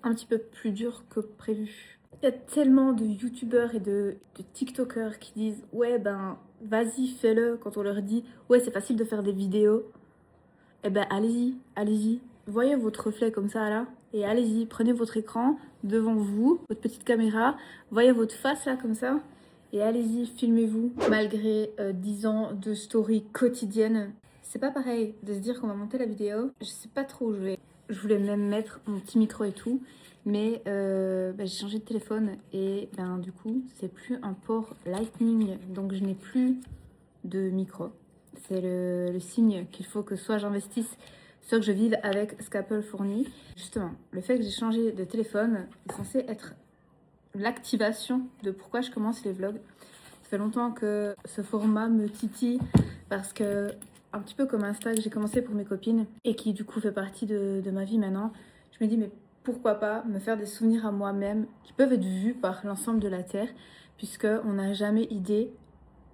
un petit peu plus dur que prévu. Il y a tellement de youtubeurs et de tiktokers qui disent ouais ben vas-y fais-le quand on leur dit ouais c'est facile de faire des vidéos. Eh ben allez-y, allez-y. Voyez votre reflet comme ça là et allez-y, prenez votre écran devant vous, votre petite caméra, voyez votre face là comme ça et allez-y, filmez-vous. Malgré 10 ans de story quotidienne, c'est pas pareil de se dire qu'on va monter la vidéo. Je sais pas trop où je vais. Je voulais même mettre mon petit micro et tout, mais j'ai changé de téléphone et ben du coup c'est plus un port Lightning, donc je n'ai plus de micro. C'est le signe qu'il faut que soit j'investisse, soit que je vive avec ce qu'Apple fournit. Justement, le fait que j'ai changé de téléphone est censé être l'activation de pourquoi je commence les vlogs. Ça fait longtemps que ce format me titille parce que, un petit peu comme Insta que j'ai commencé pour mes copines et qui du coup fait partie de ma vie maintenant, je me dis mais pourquoi pas me faire des souvenirs à moi-même qui peuvent être vus par l'ensemble de la Terre puisque on n'a jamais idée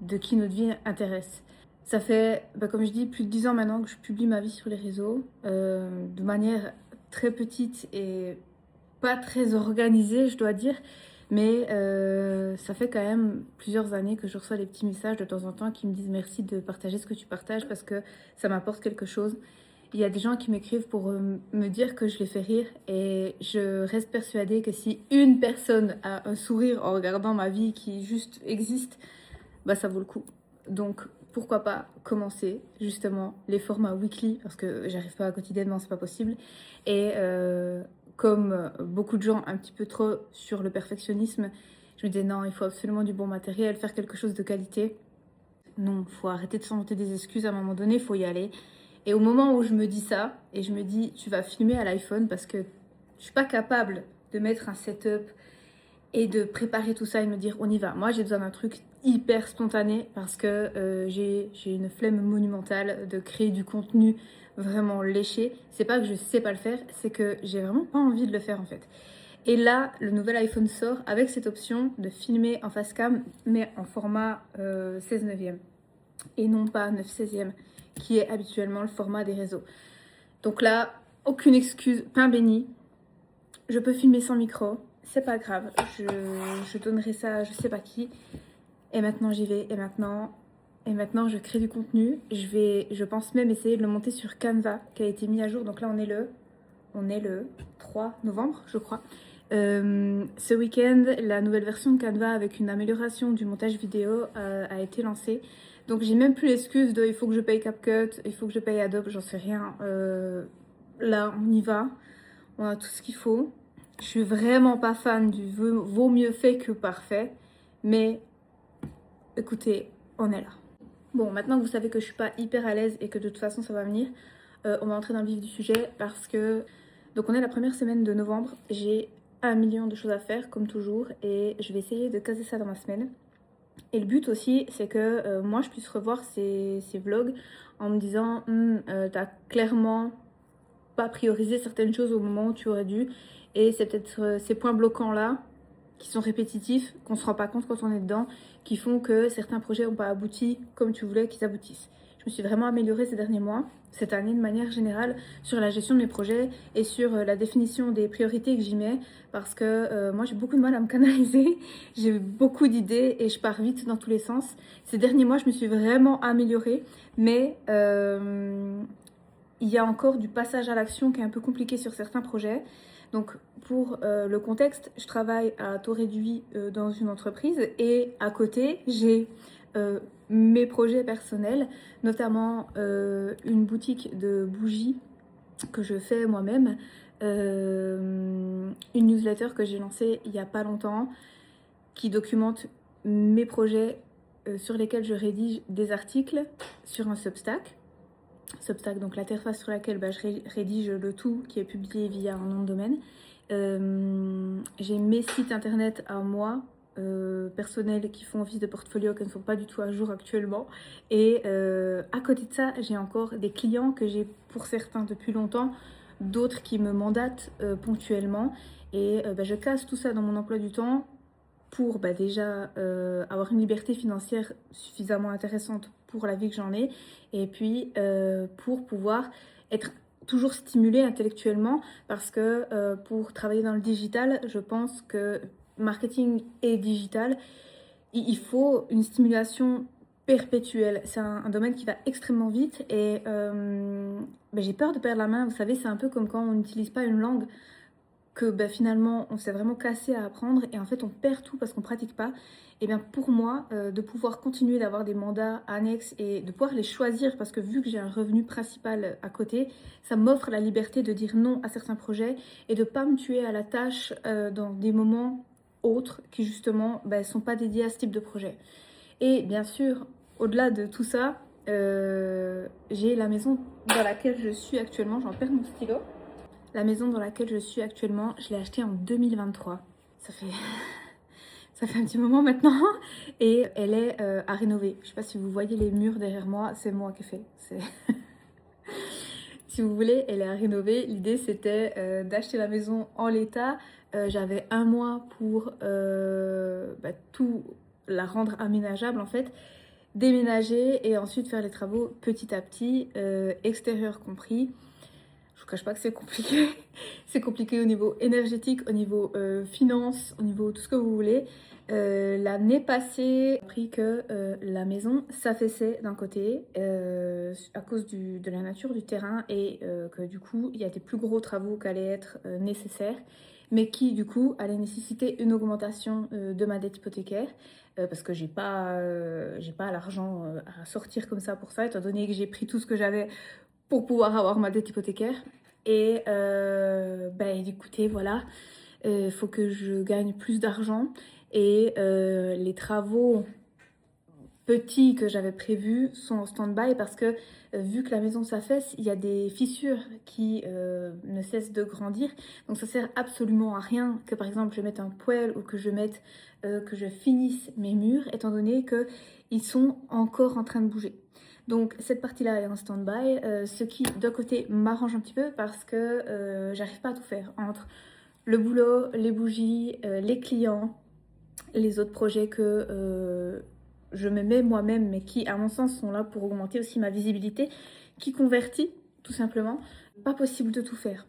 de qui notre vie intéresse. Ça fait, comme je dis, plus de 10 ans maintenant que je publie ma vie sur les réseaux, de manière très petite et pas très organisée, je dois dire. Mais ça fait quand même plusieurs années que je reçois des petits messages de temps en temps qui me disent merci de partager ce que tu partages parce que ça m'apporte quelque chose. Il y a des gens qui m'écrivent pour me dire que je les fais rire et je reste persuadée que si une personne a un sourire en regardant ma vie qui juste existe, bah ça vaut le coup. Donc pourquoi pas commencer justement les formats weekly parce que j'arrive pas quotidiennement, c'est pas possible. Et comme beaucoup de gens un petit peu trop sur le perfectionnisme, je me disais non, il faut absolument du bon matériel, faire quelque chose de qualité. Non, faut arrêter de s'inventer des excuses à un moment donné, faut y aller. Et au moment où je me dis ça, et je me dis tu vas filmer à l'iPhone parce que je suis pas capable de mettre un setup et de préparer tout ça et de me dire on y va. Moi j'ai besoin d'un truc hyper spontané parce que j'ai une flemme monumentale de créer du contenu vraiment léché. C'est pas que je sais pas le faire, c'est que j'ai vraiment pas envie de le faire en fait. Et là, le nouvel iPhone sort avec cette option de filmer en face cam, mais en format 16 neuvième et non pas 9 16e, qui est habituellement le format des réseaux. Donc là, aucune excuse, pain béni. Je peux filmer sans micro, c'est pas grave, je donnerai ça à je sais pas qui. Et maintenant j'y vais, et maintenant je crée du contenu. Je pense même essayer de le monter sur Canva, qui a été mis à jour. Donc là on est le 3 novembre, je crois. Ce week-end, la nouvelle version de Canva avec une amélioration du montage vidéo a été lancée. Donc j'ai même plus l'excuse de il faut que je paye CapCut, il faut que je paye Adobe, j'en sais rien. Là on y va, on a tout ce qu'il faut. Je suis vraiment pas fan du vaut mieux fait que parfait, mais écoutez, on est là. Bon, maintenant que vous savez que je suis pas hyper à l'aise et que de toute façon ça va venir, on va entrer dans le vif du sujet parce que donc on est la première semaine de novembre, j'ai 1 million de choses à faire comme toujours et je vais essayer de caser ça dans ma semaine. Et le but aussi, c'est que moi je puisse revoir ces vlogs en me disant t'as clairement pas priorisé certaines choses au moment où tu aurais dû et c'est peut-être ces points bloquants là qui sont répétitifs, qu'on se rend pas compte quand on est dedans, qui font que certains projets n'ont pas abouti comme tu voulais qu'ils aboutissent. Je me suis vraiment améliorée ces derniers mois, cette année de manière générale, sur la gestion de mes projets et sur la définition des priorités que j'y mets, parce que moi j'ai beaucoup de mal à me canaliser, j'ai beaucoup d'idées et je pars vite dans tous les sens. Ces derniers mois, je me suis vraiment améliorée, mais il y a encore du passage à l'action qui est un peu compliqué sur certains projets. Donc pour le contexte, je travaille à taux réduit dans une entreprise et à côté, j'ai mes projets personnels, notamment une boutique de bougies que je fais moi-même, une newsletter que j'ai lancée il n'y a pas longtemps qui documente mes projets sur lesquels je rédige des articles sur un Substack. Substack, donc l'interface sur laquelle je rédige le tout qui est publié via un nom de domaine. J'ai mes sites internet à moi, personnels, qui font office de portfolio, qui ne sont pas du tout à jour actuellement. Et à côté de ça, j'ai encore des clients que j'ai pour certains depuis longtemps, d'autres qui me mandatent ponctuellement. Et je casse tout ça dans mon emploi du temps pour déjà avoir une liberté financière suffisamment intéressante pour la vie que j'en ai et puis pour pouvoir être toujours stimulée intellectuellement parce que pour travailler dans le digital, je pense que marketing et digital, il faut une stimulation perpétuelle. C'est un domaine qui va extrêmement vite et ben, j'ai peur de perdre la main. Vous savez, c'est un peu comme quand on n'utilise pas une langue que ben, finalement on s'est vraiment cassé à apprendre et en fait on perd tout parce qu'on pratique pas. Et bien pour moi, de pouvoir continuer d'avoir des mandats annexes et de pouvoir les choisir parce que vu que j'ai un revenu principal à côté, ça m'offre la liberté de dire non à certains projets et de pas me tuer à la tâche dans des moments autres qui justement ben, sont pas dédiés à ce type de projet. Et bien sûr, au-delà de tout ça, j'ai la maison dans laquelle je suis actuellement, j'en perds mon stylo. La maison dans laquelle je suis actuellement, je l'ai achetée en 2023. Ça fait... Ça fait un petit moment maintenant et elle est à rénover. Je sais pas si vous voyez les murs derrière moi, c'est moi qui ai fait. Si vous voulez, elle est à rénover. L'idée c'était d'acheter la maison en l'état. J'avais un mois pour tout la rendre aménageable en fait, déménager et ensuite faire les travaux petit à petit, extérieur compris. Je vous cache pas que c'est compliqué. C'est compliqué au niveau énergétique, au niveau finance, au niveau tout ce que vous voulez. L'année passée, j'ai appris que la maison s'affaissait d'un côté à cause de la nature du terrain et que du coup, il y a des plus gros travaux qui allaient être nécessaires, mais qui du coup allaient nécessiter une augmentation de ma dette hypothécaire. Parce que j'ai pas l'argent à sortir comme ça pour ça, étant donné que j'ai pris tout ce que j'avais pour pouvoir avoir ma dette hypothécaire. Et ben écoutez, voilà, faut que je gagne plus d'argent. Et les travaux petits que j'avais prévus sont en stand-by parce que vu que la maison s'affaisse, il y a des fissures qui ne cessent de grandir. Donc ça sert absolument à rien que par exemple je mette un poêle ou que je finisse mes murs, étant donné que ils sont encore en train de bouger. Donc cette partie-là est en stand-by, ce qui d'un côté m'arrange un petit peu parce que j'arrive pas à tout faire entre le boulot, les bougies, les clients, les autres projets que je me mets moi-même, mais qui, à mon sens, sont là pour augmenter aussi ma visibilité, qui convertit, tout simplement. Pas possible de tout faire.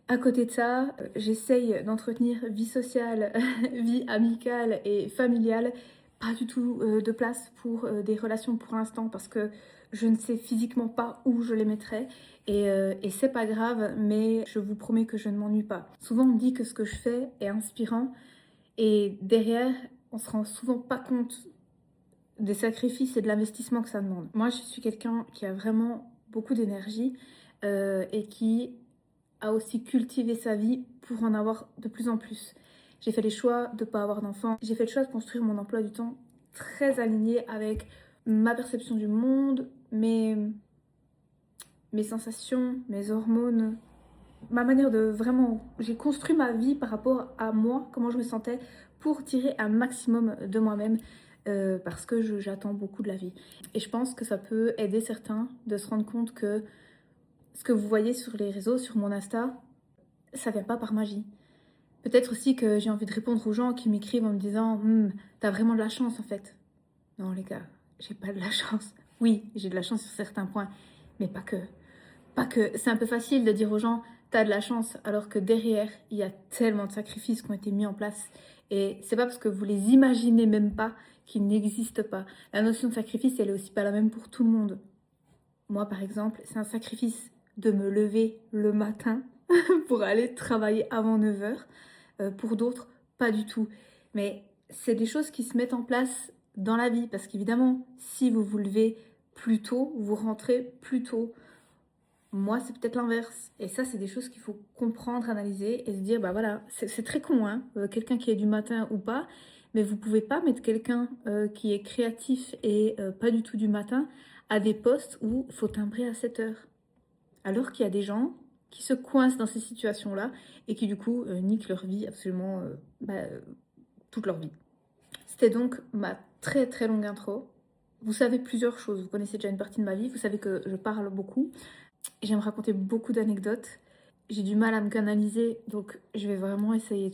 À côté de ça, j'essaye d'entretenir vie sociale, vie amicale et familiale. Pas du tout de place pour des relations pour l'instant parce que je ne sais physiquement pas où je les mettrai. Et c'est pas grave, mais je vous promets que je ne m'ennuie pas. Souvent, on me dit que ce que je fais est inspirant. Et derrière, on se rend souvent pas compte des sacrifices et de l'investissement que ça demande. Moi, je suis quelqu'un qui a vraiment beaucoup d'énergie et qui a aussi cultivé sa vie pour en avoir de plus en plus. J'ai fait les choix de ne pas avoir d'enfants. J'ai fait le choix de construire mon emploi du temps très aligné avec ma perception du monde, mes sensations, mes hormones, ma manière de vraiment... J'ai construit ma vie par rapport à moi, comment je me sentais, pour tirer un maximum de moi-même, parce que j'attends beaucoup de la vie. Et je pense que ça peut aider certains de se rendre compte que ce que vous voyez sur les réseaux, sur mon Insta, ça vient pas par magie. Peut-être aussi que j'ai envie de répondre aux gens qui m'écrivent en me disant t'as vraiment de la chance en fait. Non les gars, j'ai pas de la chance. Oui, j'ai de la chance sur certains points, mais pas que. Pas que. C'est un peu facile de dire aux gens t'as de la chance, alors que derrière, il y a tellement de sacrifices qui ont été mis en place. Et c'est pas parce que vous les imaginez même pas qu'ils n'existent pas. La notion de sacrifice, elle est aussi pas la même pour tout le monde. Moi, par exemple, c'est un sacrifice de me lever le matin pour aller travailler avant 9h. Pour d'autres, pas du tout. Mais c'est des choses qui se mettent en place dans la vie. Parce qu'évidemment, si vous vous levez plus tôt, vous rentrez plus tôt. Moi, c'est peut-être l'inverse. Et ça, c'est des choses qu'il faut comprendre, analyser et se dire, bah voilà, c'est très con, hein, quelqu'un qui est du matin ou pas, mais vous pouvez pas mettre quelqu'un qui est créatif et pas du tout du matin à des postes où il faut timbrer à 7h. Alors qu'il y a des gens qui se coincent dans ces situations-là et qui du coup niquent leur vie absolument toute leur vie. C'était donc ma très très longue intro. Vous savez plusieurs choses, vous connaissez déjà une partie de ma vie, vous savez que je parle beaucoup. J'aime raconter beaucoup d'anecdotes. J'ai du mal à me canaliser, donc je vais vraiment essayer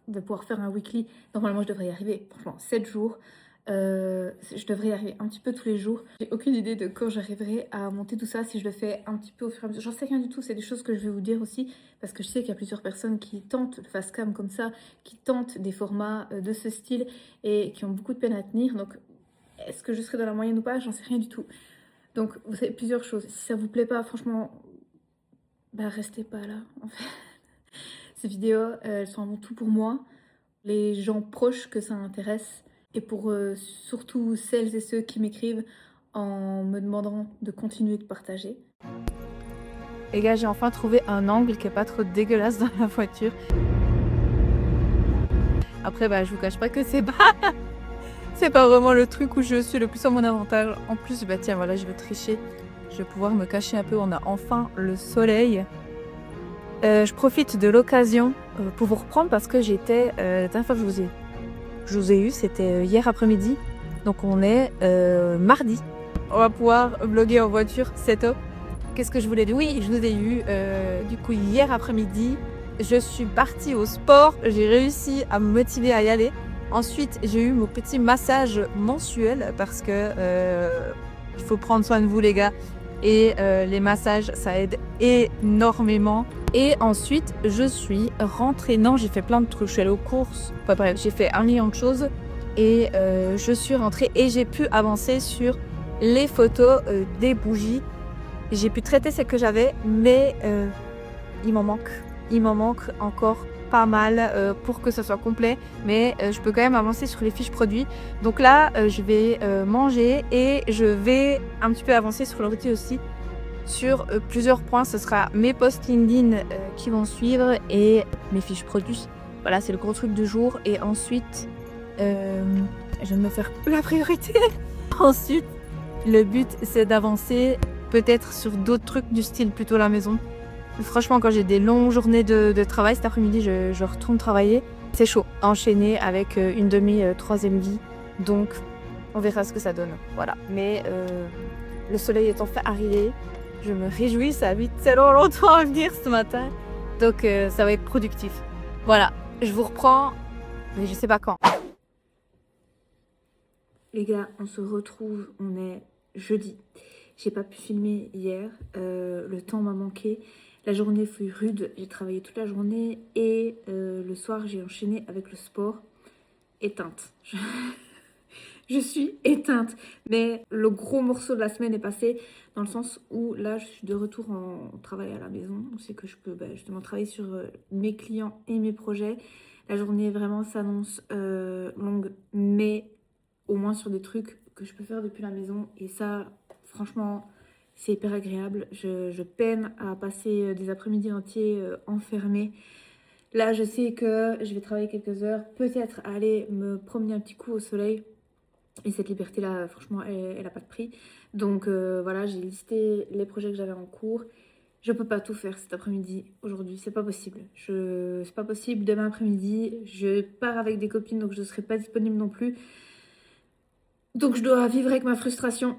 de pouvoir faire un weekly. Normalement, je devrais y arriver, franchement, 7 jours. Je devrais y arriver un petit peu tous les jours. J'ai aucune idée de quand j'arriverai à monter tout ça, si je le fais un petit peu au fur et à mesure. J'en sais rien du tout, c'est des choses que je vais vous dire aussi, parce que je sais qu'il y a plusieurs personnes qui tentent le fast cam comme ça, qui tentent des formats de ce style et qui ont beaucoup de peine à tenir. Donc, est-ce que je serai dans la moyenne ou pas? J'en sais rien du tout. Donc, vous savez, plusieurs choses. Si ça vous plaît pas, franchement, bah restez pas là, en fait. Ces vidéos, elles sont avant tout pour moi, les gens proches que ça intéresse, et pour surtout celles et ceux qui m'écrivent en me demandant de continuer de partager. Les gars, j'ai enfin trouvé un angle qui est pas trop dégueulasse dans la voiture. Après, bah, je vous cache pas que c'est pas vraiment le truc où je suis le plus à mon avantage. En plus, bah tiens, voilà, je vais tricher. Je vais pouvoir me cacher un peu. On a enfin le soleil. Je profite de l'occasion pour vous reprendre parce que j'étais... la dernière fois que je vous ai eu, c'était hier après-midi. Donc on est mardi. On va pouvoir vlogger en voiture, c'est top. Qu'est-ce que je voulais dire? Oui, je vous ai eu du coup hier après-midi. Je suis partie au sport. J'ai réussi à me motiver à y aller. Ensuite, j'ai eu mon petit massage mensuel parce que il faut prendre soin de vous les gars. Et les massages, ça aide énormément. Et ensuite, je suis rentrée. Non, j'ai fait plein de trucs. Je suis allée aux courses. Enfin, bref, j'ai fait un million de choses. Et je suis rentrée et j'ai pu avancer sur les photos des bougies. J'ai pu traiter celles que j'avais, mais il m'en manque. Il m'en manque encore pas mal pour que ça soit complet. Mais je peux quand même avancer sur les fiches produits. Donc là, je vais manger et je vais un petit peu avancer sur l'ordi aussi. Sur plusieurs points, ce sera mes posts LinkedIn qui vont suivre et mes fiches produits. Voilà, c'est le gros truc du jour. Et ensuite, je vais me faire la priorité. Ensuite, le but, c'est d'avancer peut-être sur d'autres trucs du style plutôt la maison. Franchement, quand j'ai des longues journées de travail, cet après-midi, je retourne travailler. C'est chaud, enchaîner avec une troisième vie. Donc, on verra ce que ça donne. Voilà. Mais le soleil est enfin arrivé. Je me réjouis, ça a mis tellement longtemps à venir ce matin. Donc, ça va être productif. Voilà, je vous reprends, mais je sais pas quand. Les gars, on se retrouve, on est jeudi. J'ai pas pu filmer hier, le temps m'a manqué. La journée fut rude, j'ai travaillé toute la journée et le soir j'ai enchaîné avec le sport. Éteinte. Je suis éteinte. Mais le gros morceau de la semaine est passé dans le sens où là je suis de retour en travail à la maison. C'est que je peux justement travailler sur mes clients et mes projets. La journée vraiment s'annonce longue, mais au moins sur des trucs que je peux faire depuis la maison. Et ça, franchement, c'est hyper agréable. Je peine à passer des après-midi entiers enfermée. Là, je sais que je vais travailler quelques heures, peut-être aller me promener un petit coup au soleil. Et cette liberté-là, franchement, elle n'a pas de prix. Donc voilà, j'ai listé les projets que j'avais en cours. Je peux pas tout faire cet après-midi, aujourd'hui, c'est pas possible. C'est pas possible, demain après-midi, je pars avec des copines, donc je ne serai pas disponible non plus. Donc je dois vivre avec ma frustration.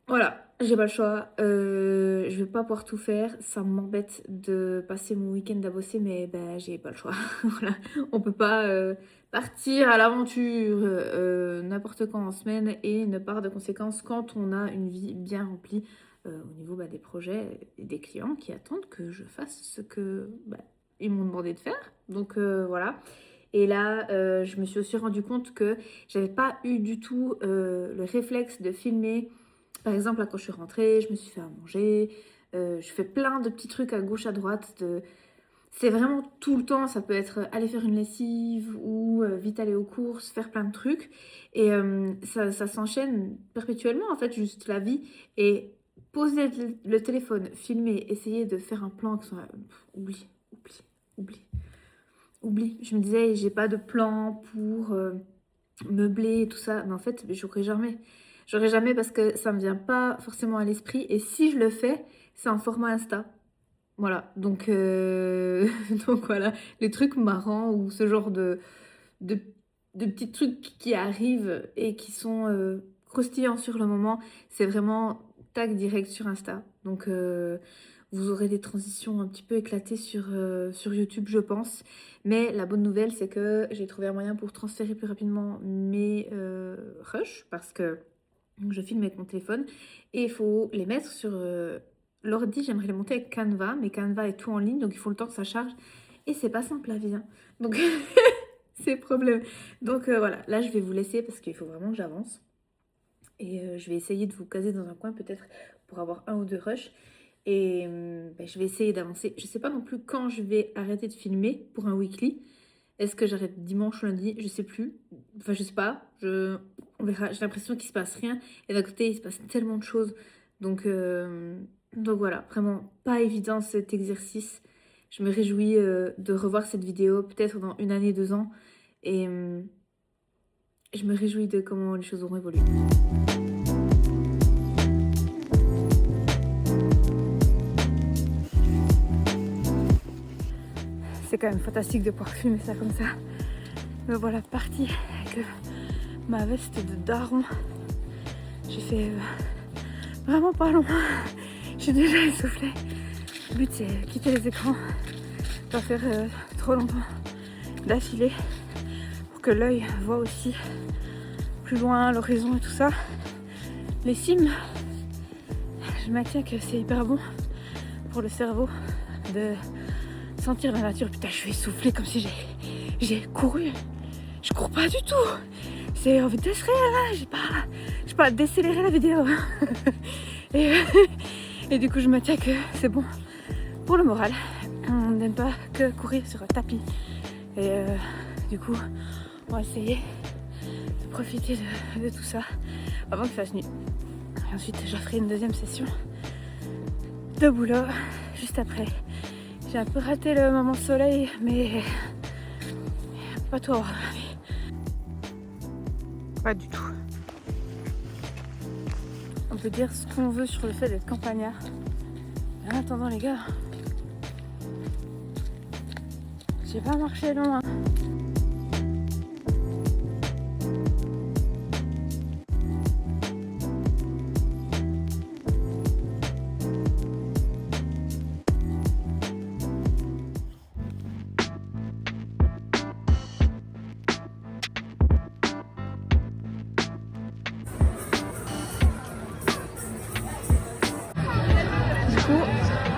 Voilà, j'ai pas le choix. Je vais pas pouvoir tout faire. Ça m'embête de passer mon week-end à bosser, mais ben j'ai pas le choix. Voilà, on peut pas partir à l'aventure n'importe quand en semaine et ne pas de conséquences quand on a une vie bien remplie au niveau des projets et des clients qui attendent que je fasse ce que ils m'ont demandé de faire. Donc voilà. Et là, je me suis aussi rendu compte que j'avais pas eu du tout le réflexe de filmer. Par exemple, là, quand je suis rentrée, je me suis fait à manger. Je fais plein de petits trucs à gauche, à droite. C'est vraiment tout le temps. Ça peut être aller faire une lessive ou vite aller aux courses, faire plein de trucs. Et ça s'enchaîne perpétuellement, en fait, juste la vie. Et poser le téléphone, filmer, essayer de faire un plan qui soit... Oublie, oublie, oublie. Oublie. Je me disais, j'ai pas de plan pour meubler et tout ça. Mais en fait, j'aurais jamais. J'aurais jamais parce que ça me vient pas forcément à l'esprit. Et si je le fais, c'est en format Insta. Voilà. Donc, donc voilà. Les trucs marrants ou ce genre de, de petits trucs qui arrivent et qui sont croustillants sur le moment, c'est vraiment tac direct sur Insta. Donc vous aurez des transitions un petit peu éclatées sur YouTube, je pense. Mais la bonne nouvelle, c'est que j'ai trouvé un moyen pour transférer plus rapidement mes rushs, parce que je filme avec mon téléphone et il faut les mettre sur l'ordi. J'aimerais les monter avec Canva, mais Canva est tout en ligne, donc il faut le temps que ça charge. Et c'est pas simple la vie, hein. Donc c'est problème. Donc voilà, là je vais vous laisser parce qu'il faut vraiment que j'avance. Et je vais essayer de vous caser dans un coin peut-être pour avoir 1 ou 2 rushs. Et je vais essayer d'avancer. Je sais pas non plus quand je vais arrêter de filmer pour un weekly. Est-ce que j'arrête dimanche, lundi? Je sais plus. Enfin, je sais pas. On verra. J'ai l'impression qu'il se passe rien. Et d'un côté, il se passe tellement de choses. Donc voilà, vraiment pas évident cet exercice. Je me réjouis de revoir cette vidéo peut-être dans 1 année, 2 ans. Et je me réjouis de comment les choses auront évolué. C'est quand même fantastique de pouvoir filmer ça comme ça. Me voilà partie avec ma veste de daron. J'ai fait vraiment pas long. Je suis déjà essoufflée. Le but c'est quitter les écrans, pas faire trop longtemps d'affilée pour que l'œil voit aussi plus loin l'horizon et tout ça. Les cimes, je maintiens que c'est hyper bon pour le cerveau de sentir la nature. Putain, je suis essoufflée comme si j'ai couru. Je cours pas du tout. C'est en vitesse réelle, hein. J'ai pas décéléré la vidéo. et du coup, je maintiens que c'est bon pour le moral. On n'aime pas que courir sur un tapis. Et du coup, on va essayer de profiter de tout ça avant qu'il fasse nuit. Et ensuite, je ferai une deuxième session de boulot juste après. J'ai un peu raté le moment soleil, mais pas tout avoir. Pas du tout. On peut dire ce qu'on veut sur le fait d'être campagnard. En attendant les gars, j'ai pas marché loin.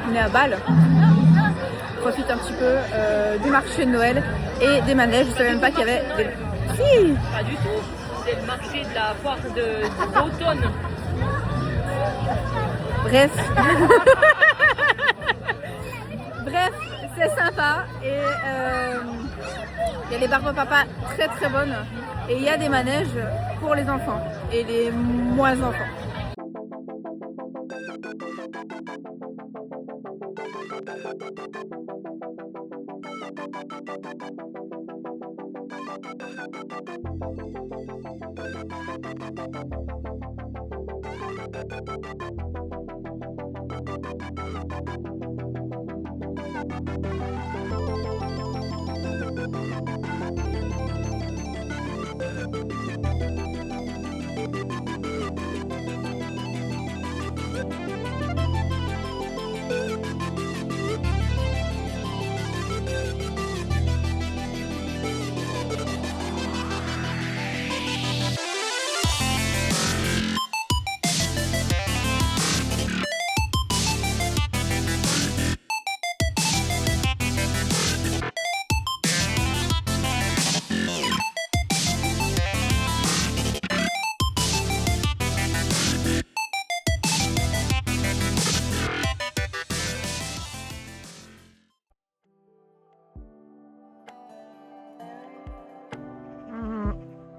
On est à Bâle. On profite un petit peu du marché de Noël et des manèges. Je savais même pas qu'il y avait des... Si. Pas du tout, c'est le marché de la foire d'automne. Bref. Bref, c'est sympa. Et il y a les barbes à papa très très bonnes. Et il y a des manèges pour les enfants et les moins enfants.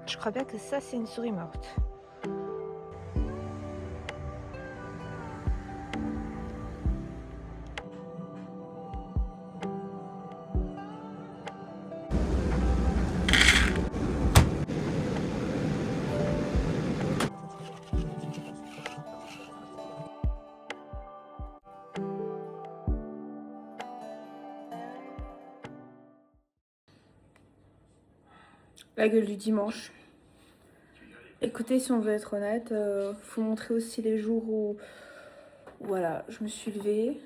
Je crois bien que ça, c'est une souris morte. La gueule du dimanche. Écoutez, si on veut être honnête, faut montrer aussi les jours où voilà, je me suis levée,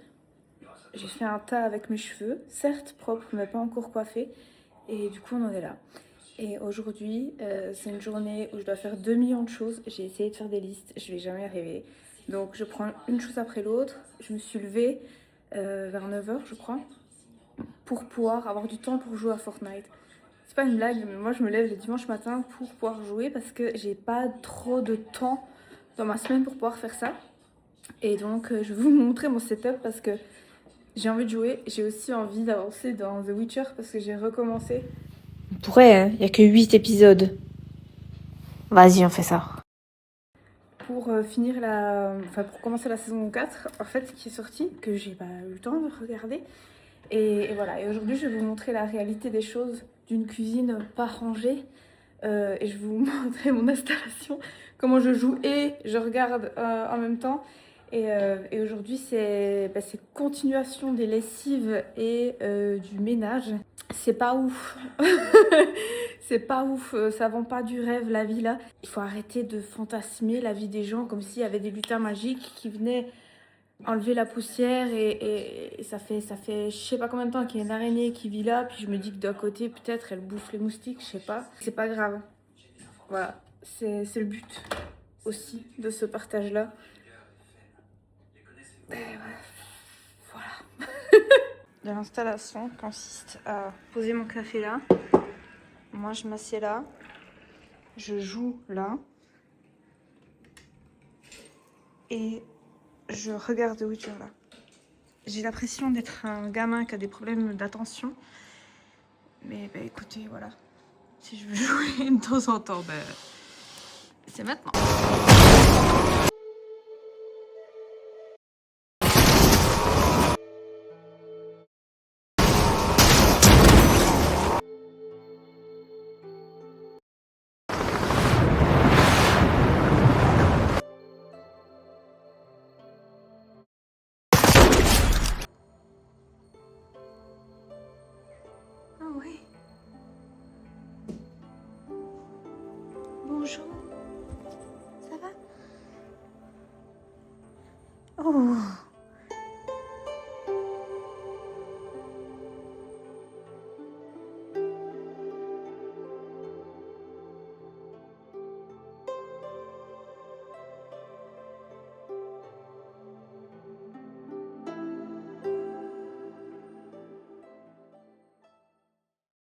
j'ai fait un tas avec mes cheveux, certes propres mais pas encore coiffés. Et du coup on en est là. Et aujourd'hui c'est une journée où je dois faire 2 millions de choses. J'ai essayé de faire des listes, je vais jamais y arriver. Donc je prends une chose après l'autre. Je me suis levée vers 9h je crois, pour pouvoir avoir du temps pour jouer à Fortnite. C'est pas une blague, mais moi je me lève le dimanche matin pour pouvoir jouer parce que j'ai pas trop de temps dans ma semaine pour pouvoir faire ça. Et donc je vais vous montrer mon setup parce que j'ai envie de jouer. J'ai aussi envie d'avancer dans The Witcher parce que j'ai recommencé. On pourrait, hein, y a que 8 épisodes. Vas-y, on fait ça. Pour finir pour commencer la saison 4, en fait, qui est sortie, que j'ai pas eu le temps de regarder. Et voilà, et aujourd'hui je vais vous montrer la réalité des choses d'une cuisine pas rangée. Et je vais vous montrer mon installation, comment je joue et je regarde en même temps. Et aujourd'hui c'est continuation des lessives et du ménage. C'est pas ouf. C'est pas ouf, ça vend pas du rêve la vie là. Il faut arrêter de fantasmer la vie des gens comme s'il y avait des lutins magiques qui venaient enlever la poussière et ça fait je sais pas combien de temps qu'il y a une araignée qui vit là, puis je me dis que d'un côté peut-être elle bouffe les moustiques, je sais pas. C'est pas grave. Voilà, c'est le but aussi de ce partage là. Voilà. L'installation consiste à poser mon café là. Moi je m'assieds là. Je joue là. Et je regarde The Witcher là. J'ai l'impression d'être un gamin qui a des problèmes d'attention. Mais bah, écoutez, voilà. Si je veux jouer de temps en temps, bah, c'est maintenant. Ah oui. Bonjour. Ça va? Oh.